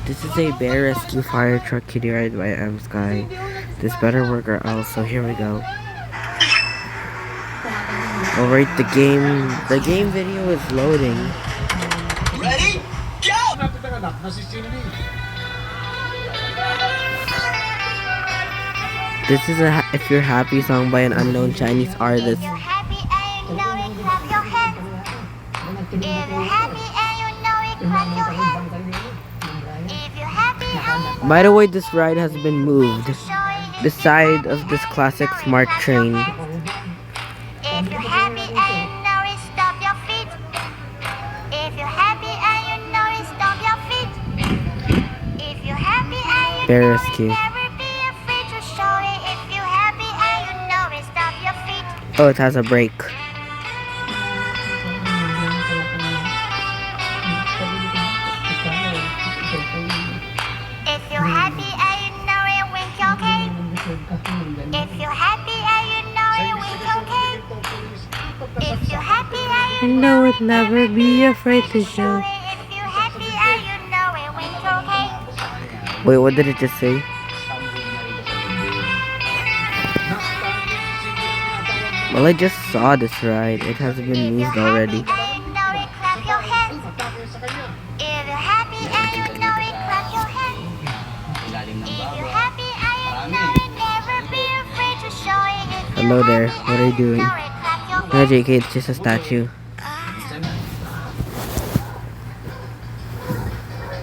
This is a bear rescue fire truck kiddie ride by M Sky. This better work or else, so here we go. Alright, the game video is loading. Ready? Go! This is a If You're Happy song by an unknown Chinese artist. If you're happy and you know it, clap your hands. If you're happy and you know it, clap your hands. If you're happy and you By the way, this ride has been moved. show it. The side of this classic smart train. If you're happy and you know it, stop your feet. If you're happy and you know it, stop your feet. If you're happy and you Bear know rescue. it, never be afraid to show it. If you're happy and you know it, stop your feet. Oh, it has a brake. If you're happy and you know it, wink your cane. If you're happy and you know it, wink your cane. If you're happy and you know it, never be afraid to show show. it. If you're happy and you know it, wink your cane. Wait, what did it just say? Well, I just saw this ride. It has been moved already. And you know it, clap your hands. If you're happy and you know it, clap your hands. If you're happy and you know it, never be afraid to show it. If Hello you're there. happy What are you and doing? know it, clap your No, hands. JK, it's just a statue.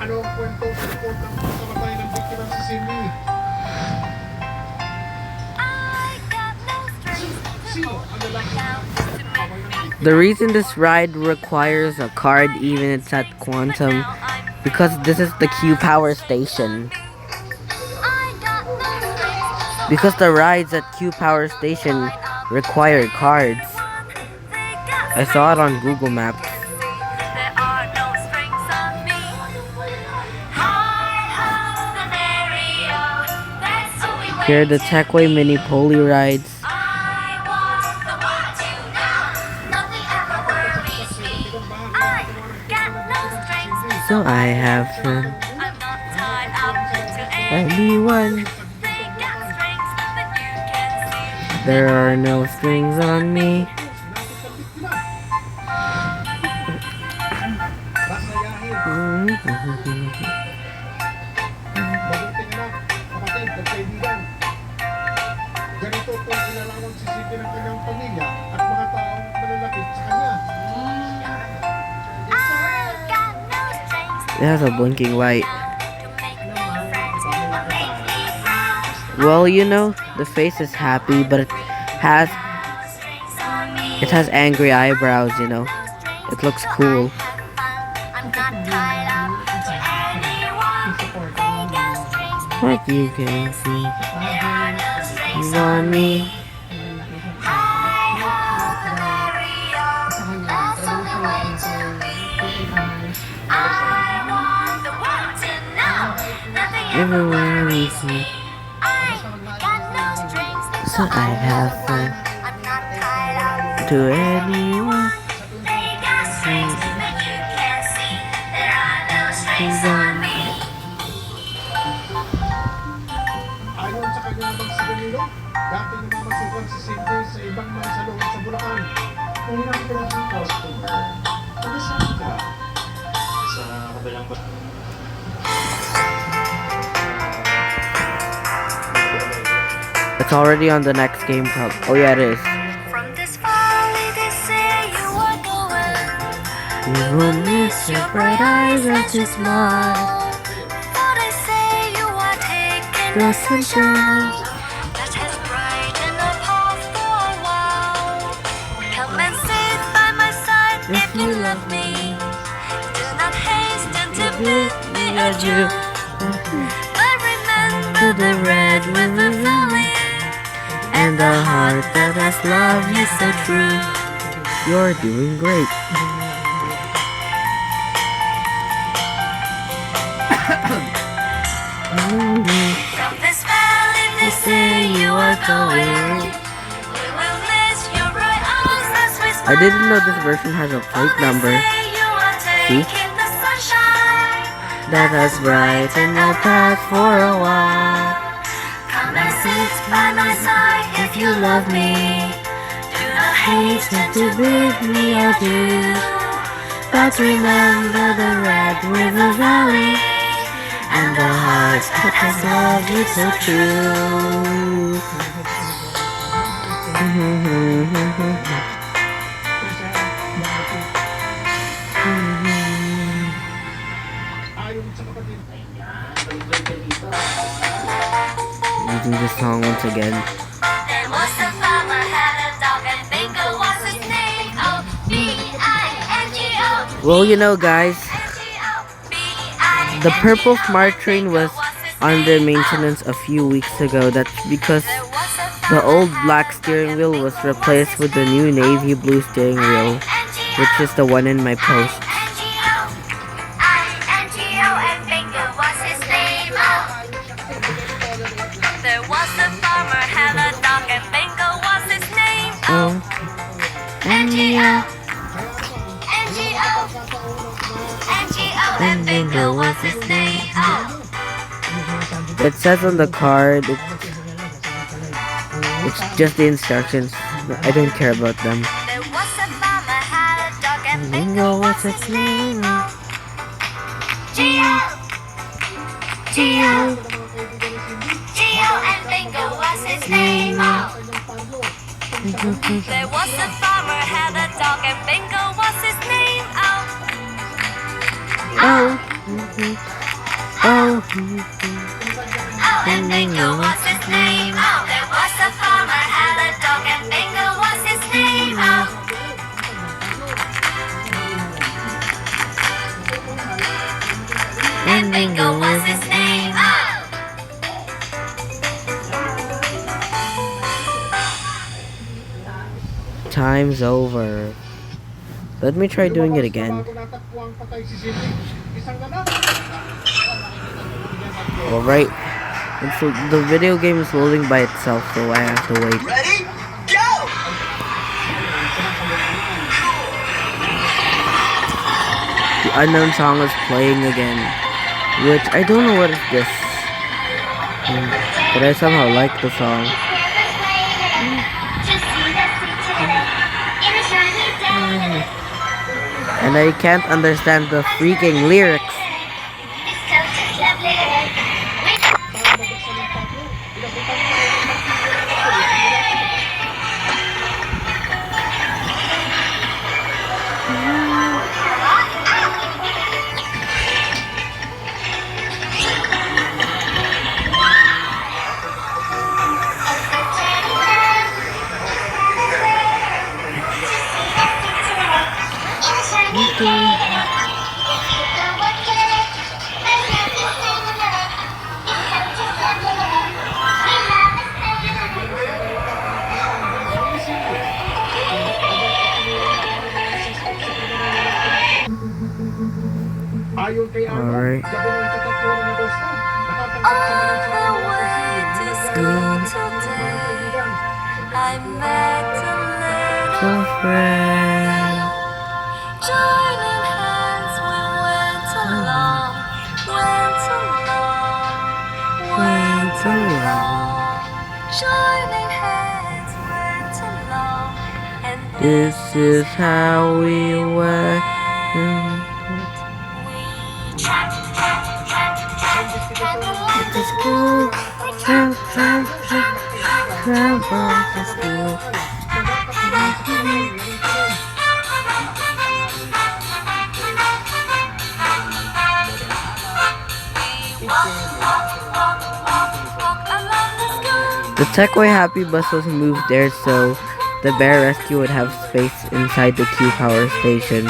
Ano ang kwento tungkol ng mga kamatay ng biktima si Cindy? Sino ang lalaki? The reason this ride requires a card even it's at Quantum, because this is the Q Power Station. Because the rides at Q Power Station require cards. I saw it on Google Maps. Here are the Tecway mini Poly rides. So I have fun. Anyone. There are no strings on me. Mabuting anak, kapatid, kaibigan. Ganito po kinalaman si Cindy ng kanyang pamilya at mga taong malalapit sa kanya. It has a blinking light. Well, you know, the face is happy, but it has angry eyebrows, you know. It looks cool. What you can see is on me. Everywhere we see. So I have fun. To anyone. Strings on me. Ayon sa kanyang magsigalilo, dati namamasukan si Cindy sa ibang mga salon sa Bulacan. Mahirap ka lang ang customer. Pag-asama ka sa kabilang ba? It's already on the next game top. Oh yeah, it is. From this valley they say you are going. You will miss your bright eyes and your smile. But I say you are taking The sunshine. that has brightened the path for a while. Come and sit by my side if you love me. Do not hasten to bid me adieu. But remember the red river valley And the heart that has loved you so true. You're doing great. From this valley they say you are going. We will miss your bright eyes as we I didn't know this version has a plate number. See? that has brightened my path for a while. Come and sit by my side if you love me. Do not hasten to bid me adieu, but remember the Red River Valley and the heart that has loved you so true. Ayaw sa kapatid. Using this song once again. There was a farmer had a dog and Bingo was his name. Oh, B-I-N-G-O. Well, you know, guys, B-I-N-G-O. the purple smart train was under maintenance a few weeks ago. That's because the old black steering wheel was replaced with the new navy blue steering wheel, which is the one in my post. and Bingo was his name. Oh. There was a farmer had a dog and Bingo was his name. Oh, N-G-O. N-G-O. N-G-O and Bingo was his name. Oh. It says on the card, it's just the instructions. I don't care about them. There was a farmer had a dog and Bingo was his name. G-O. G-O. G-O and Bingo was his name. Oh. There was a farmer had a dog and Bingo was his name. Oh. Oh, oh, Oh, and Bingo was his name. Oh, there was a farmer had a dog and Bingo was his name. Oh. And Bingo was his name. Oh. time's over. Let me try doing it again. Bago natakbo ang patay si Cindy. Isang ganap. Alright. So the video game is loading by itself, so I have to wait. Ready? Go! The unknown song is playing again, which I don't know what is this. But I somehow like the song. And I can't understand the freaking lyrics. Ayon kay Ano, Alright. gabi ng ikatatlo ng Agosto, nakatanggap On sa mga the way to school today, I met a little Friend. joining hands. We went along, went along, went along. Joining hands, went along, and This is how we were. we tramped, tramped, tramped, tramped, tramped along To school, tramp, tramp, tramp, tramp on to school. The Tecway Happy Bus was moved there so the bear rescue would have space inside the Q Power Station.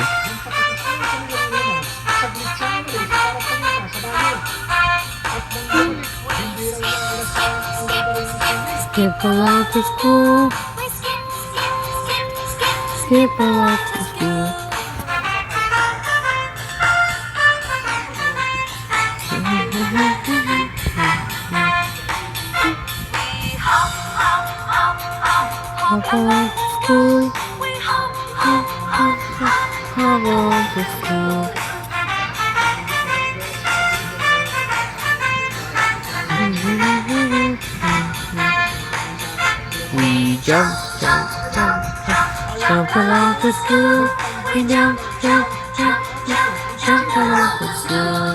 Skip along to school, skip along to school. Hop along to school, hop, hop, hop, hop along to school. jump, jump, jump, jump along to school. We jump, jump, jump, jump, jump along to school.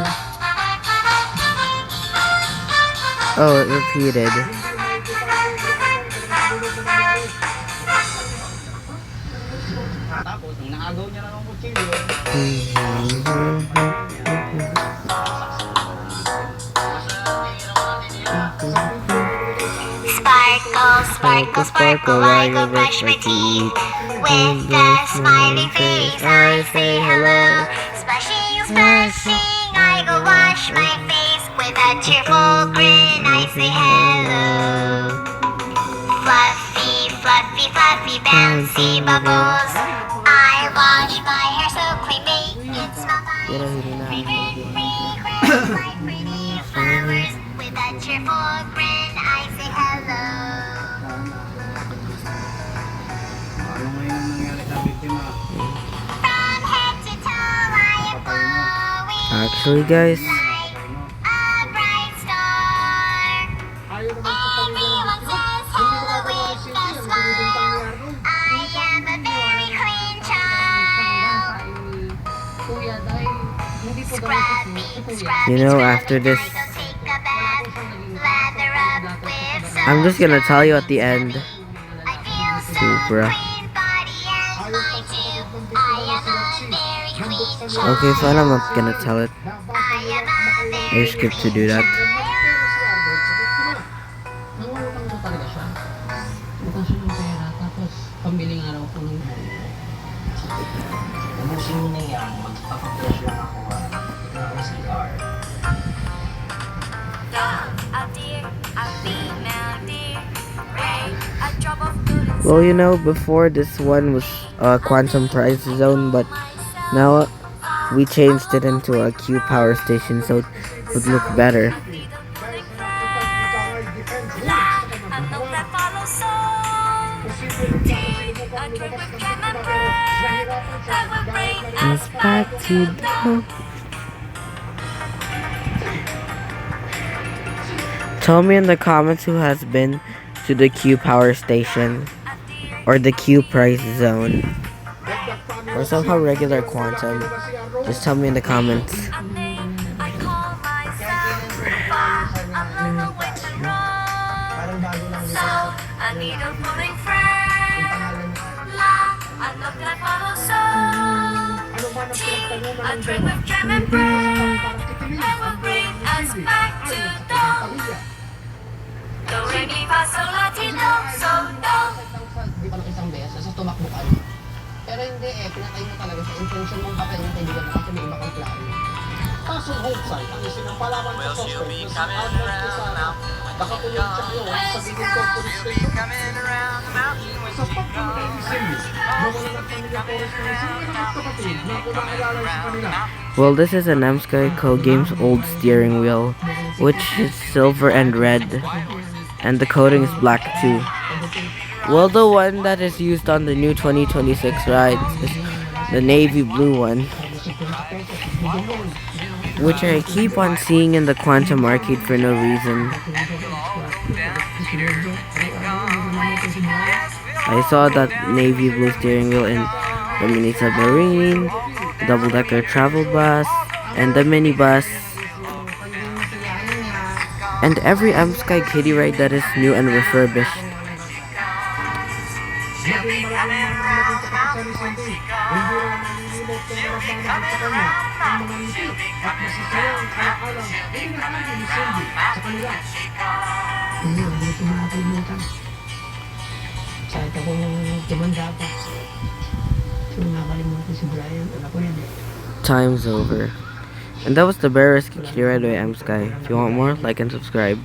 Oh, it repeated. Tapos, nung naagaw niya na ng kutsilyo, Sparkle, sparkle, sparkle, I go brush my teeth. With a smiling face, I say hello. Splashing, splashing, I go wash my face. With a cheerful grin, I say hello. Fluffy, fluffy, fluffy, bouncy bubbles. I wash my hair so clean, make it smell nice. Fragrant fragrance like pretty flowers. With a cheerful grin, I say hello. ano ngayon ang nangyari sa biktima? From head to toe, I am glowing Actually, guys, like a bright star. Ayaw naman sa pamilya ng Everyone biktima. says Hindi hello ko with gagawin a si Cynthia, ang binibintang ni Arnold. I am a very clean child. Kuya, dahil hindi po daw Scrubbing, kuya. scrubbing, You know, after scrubbing, this, I go take a bath. Lather up with soap. I'm just gonna tell you at the end. I feel so Supra. clean, body and mind too. I am a very clean child. Okay, fine, I'm not gonna tell it. I am a I very skipped to do that. clean child. Nangungutang po talaga siya. Utang siya ng pera, tapos pambiling araw po ng Ubusin mo na yan, magpapag-flash lang ako ng CR. A deer, a female deer, rain, a drop of good and Well, you know, before this one was Quantum Prize Zone, but now we changed it into a Q Power Station, so it would look better. It's back to the... Tell me in the comments who has been to the Q Power Station or the Q Price Zone or somehow regular Quantum. Just tell me in the comments. Parang bago lang dito. A needle pulling friend. I look like bottle so. Tea, a drink with jam and bread. And will bring us back to dawn. Do re mi fa sol la ti do so do. Di pa ng isang beses, sa tumakbo ka. Pero hindi pinatay mo talaga sa intention mong patay yung kaibigan mo kasi may iba kang plano. Kaso homicide ang isinampalaman sa suspect na si Arnold Quezada. Nakatulog siya ngayon sa Bicol Police Station. Sa pagpapalay ni Cindy, nawala ng pamilya Torres na sino ng kapatid na kumakilala sa kanila. Well, this is an Sky Co Games old steering wheel, which is silver and red, and the coating is black too. Well, the one that is used on the new 2026 rides is the navy blue one, which I keep on seeing in the Quantum Arcade for no reason. I saw that navy blue steering wheel in the mini submarine, double-decker travel bus, and the minibus, and every Sky Kiddie ride that is new and refurbished. Naging malaking naging kapatid ni Cindy. Hindi rin nanilimot kung nararamdaman sa kanya ang mga ngiti at masasayang alalang inahali ni Cindy sa kanila. Hindi, hindi ko makakalimutan. Kahit ako tumanda pa. Hindi nakakalimutan si Brian. Alam ko yan. Time's over. And that was the Bear Rescue Kiddie Ride by Sky. If you want more, like and subscribe.